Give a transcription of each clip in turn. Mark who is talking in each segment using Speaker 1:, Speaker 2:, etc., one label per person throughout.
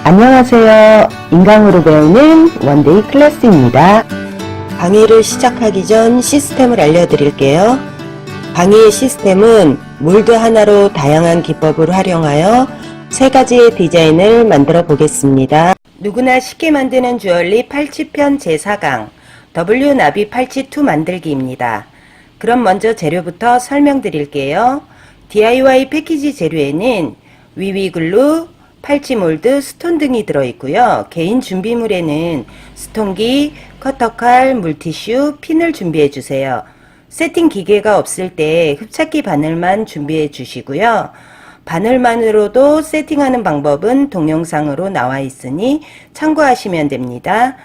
Speaker 1: 안녕하세요. 인강으로 배우는 원데이 클래스입니다. 강의를 시작하기 전 시스템을 알려드릴게요. 강의의 시스템은 몰드 하나로 다양한 기법을 활용하여 3가지의 디자인을 만들어 보겠습니다. 누구나 쉽게 만드는 주얼리 팔찌편 제4강 W 나비 팔찌 2 만들기입니다. 그럼 먼저 재료부터 설명드릴게요. DIY 패키지 재료에는 위위글루, 팔찌 몰드, 스톤 등이 들어있고요. 개인 준비물에는 스톤기, 커터칼, 물티슈, 핀을 준비해 주세요. 세팅 기계가 없을 때 흡착기 바늘만 준비해 주시고요. 바늘만으로도 세팅하는 방법은 동영상으로 나와 있으니 참고하시면 됩니다.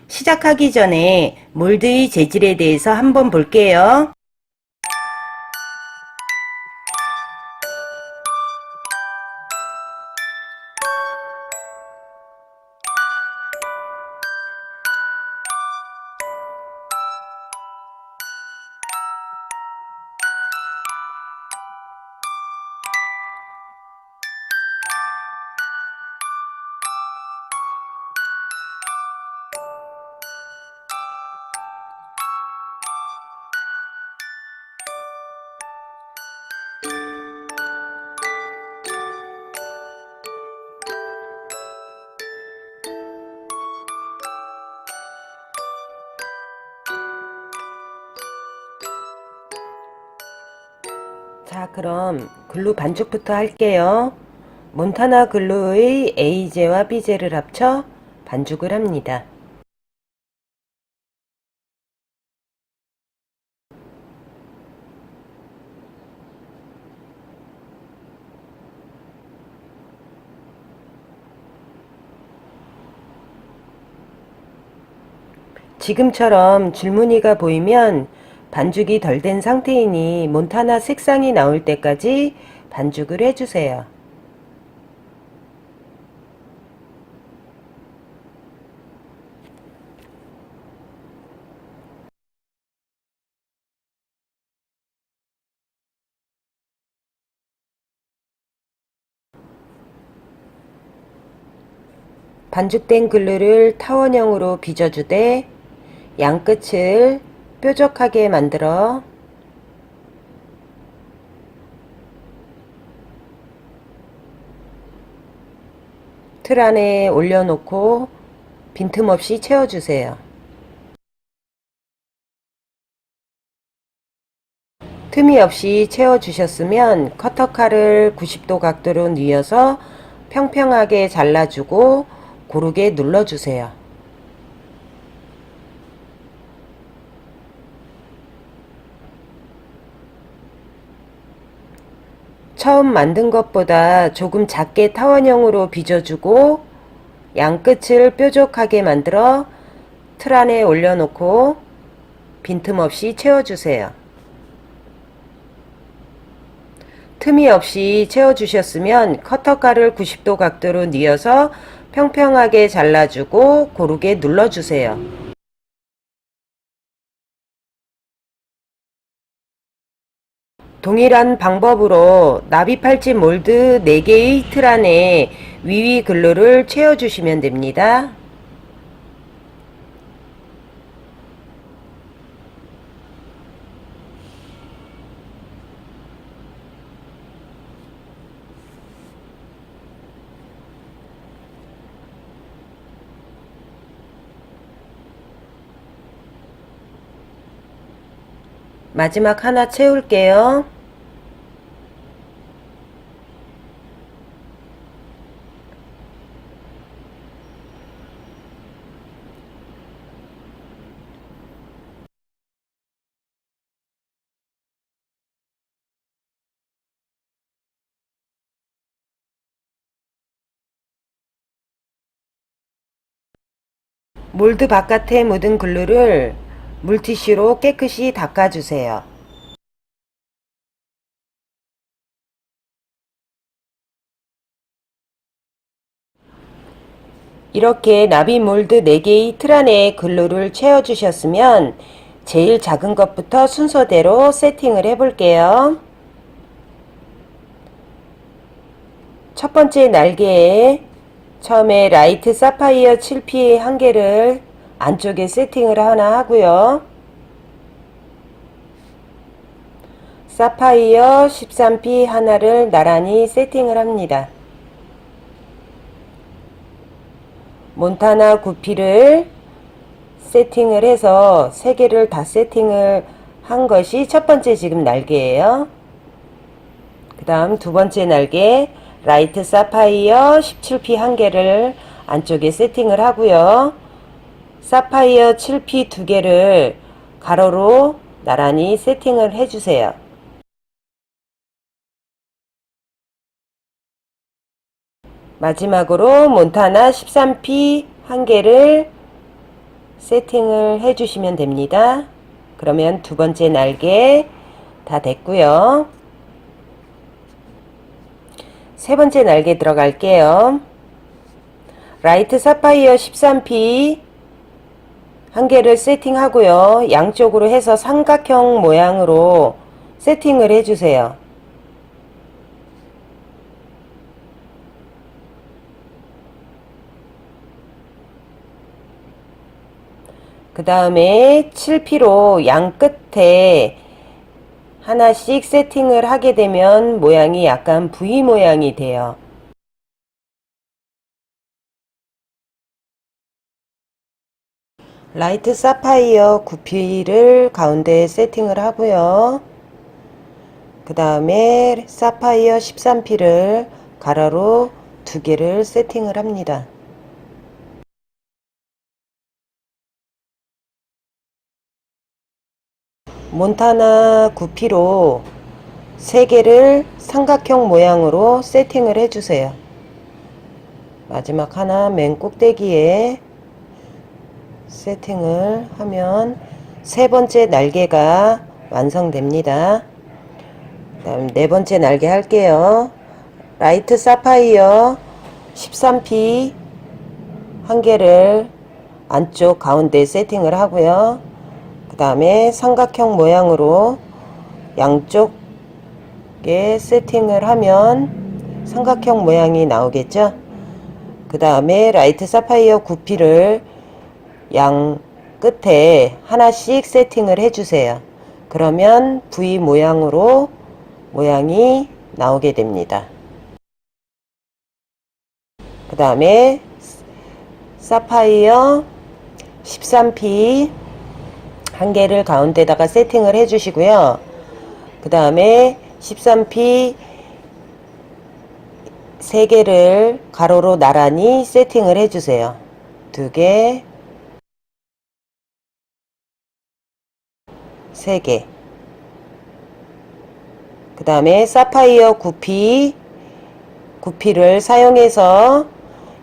Speaker 1: 시작하기 전에 몰드의 재질에 대해서 한번 볼게요. 자, 그럼 글루 반죽부터 할게요. 몬타나 글루의 A제와 B제를 합쳐 반죽을 합니다. 지금처럼 줄무늬가 보이면 반죽이 덜 된 상태이니 몬타나 색상이 나올 때까지 반죽을 해주세요. 반죽된 글루를 타원형으로 빚어주되 양끝을 뾰족하게 만들어 틀 안에 올려놓고 빈틈없이 채워주세요. 틈이 없이 채워주셨으면 커터칼을 90도 각도로 뉘어서 평평하게 잘라주고 고르게 눌러주세요. 처음 만든 것보다 조금 작게 타원형으로 빚어주고 양끝을 뾰족하게 만들어 틀 안에 올려놓고 빈틈없이 채워주세요. 틈이 없이 채워주셨으면 커터칼을 90도 각도로 뉘어서 평평하게 잘라주고 고르게 눌러주세요. 동일한 방법으로 나비팔찌 몰드 4개의 틀 안에 위위 글루를 채워주시면 됩니다. 마지막 하나 채울게요. 몰드 바깥에 묻은 글루를 물티슈로 깨끗이 닦아주세요. 이렇게 나비 몰드 4개의 틀 안에 글루를 채워주셨으면 제일 작은 것부터 순서대로 세팅을 해볼게요. 첫 번째 날개에 처음에 라이트 사파이어 7P 한 개를 안쪽에 세팅을 하나 하고요. 사파이어 13P 하나를 나란히 세팅을 합니다. 몬타나 9P를 세팅을 해서 3개를 다 세팅을 한 것이 첫 번째 지금 날개예요. 그 다음 두 번째 날개 라이트 사파이어 17P 한 개를 안쪽에 세팅을 하고요. 사파이어 7P 두 개를 가로로 나란히 세팅을 해주세요. 마지막으로 몬타나 13P 한 개를 세팅을 해주시면 됩니다. 그러면 두 번째 날개 다 됐고요. 세 번째 날개 들어갈게요. 라이트 사파이어 13P 한 개를 세팅하고요. 양쪽으로 해서 삼각형 모양으로 세팅을 해주세요. 그 다음에 7P로 양 끝에 하나씩 세팅을 하게 되면 모양이 약간 V 모양이 돼요. 라이트 사파이어 9P를 가운데에 세팅을 하고요. 그 다음에 사파이어 13P를 가로로 두 개를 세팅을 합니다. 몬타나 9P로 3개를 삼각형 모양으로 세팅을 해주세요. 마지막 하나 맨 꼭대기에 세팅을 하면 세 번째 날개가 완성됩니다. 다음 네 번째 날개 할게요. 라이트 사파이어 13P 한 개를 안쪽 가운데 세팅을 하고요. 그 다음에 삼각형 모양으로 양쪽에 세팅을 하면 삼각형 모양이 나오겠죠. 그 다음에 라이트 사파이어 9P를 양 끝에 하나씩 세팅을 해주세요. 그러면 V 모양으로 모양이 나오게 됩니다. 그 다음에 사파이어 13P 한 개를 가운데다가 세팅을 해 주시고요. 그 다음에 13P 3개를 가로로 나란히 세팅을 해 주세요. 2개, 3개. 그 다음에 사파이어 9P를 사용해서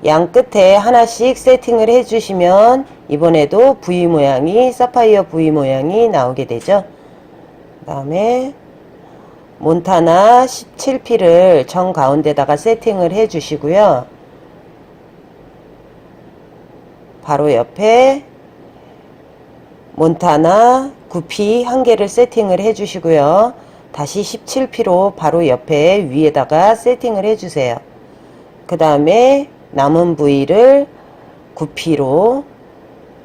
Speaker 1: 양 끝에 하나씩 세팅을 해 주시면 이번에도 V 모양이 사파이어 V 모양이 나오게 되죠. 그 다음에 몬타나 17P를 정 가운데다가 세팅을 해 주시고요. 바로 옆에 몬타나 9P 한 개를 세팅을 해 주시고요. 다시 17P로 바로 옆에 위에다가 세팅을 해 주세요. 그 다음에 남은 부위를 9P로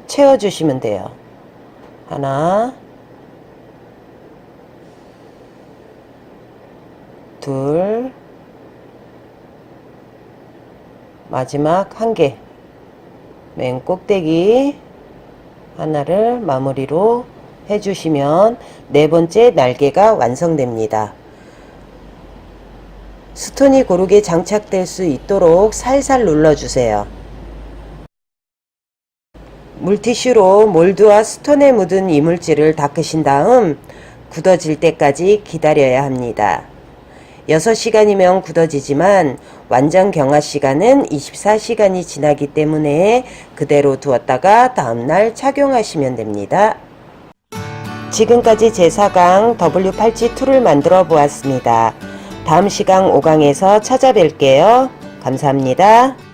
Speaker 1: 채워주시면 돼요. 하나, 둘, 마지막 한 개, 맨 꼭대기 하나를 마무리로 해주시면 네 번째 날개가 완성됩니다. 스톤이 고르게 장착될 수 있도록 살살 눌러주세요. 물티슈로 몰드와 스톤에 묻은 이물질을 닦으신 다음 굳어질 때까지 기다려야 합니다. 6시간이면 굳어지지만 완전 경화 시간은 24시간이 지나기 때문에 그대로 두었다가 다음날 착용하시면 됩니다. 지금까지 제4강 W8G2를 만들어 보았습니다. 다음 시간 5강에서 찾아뵐게요. 감사합니다.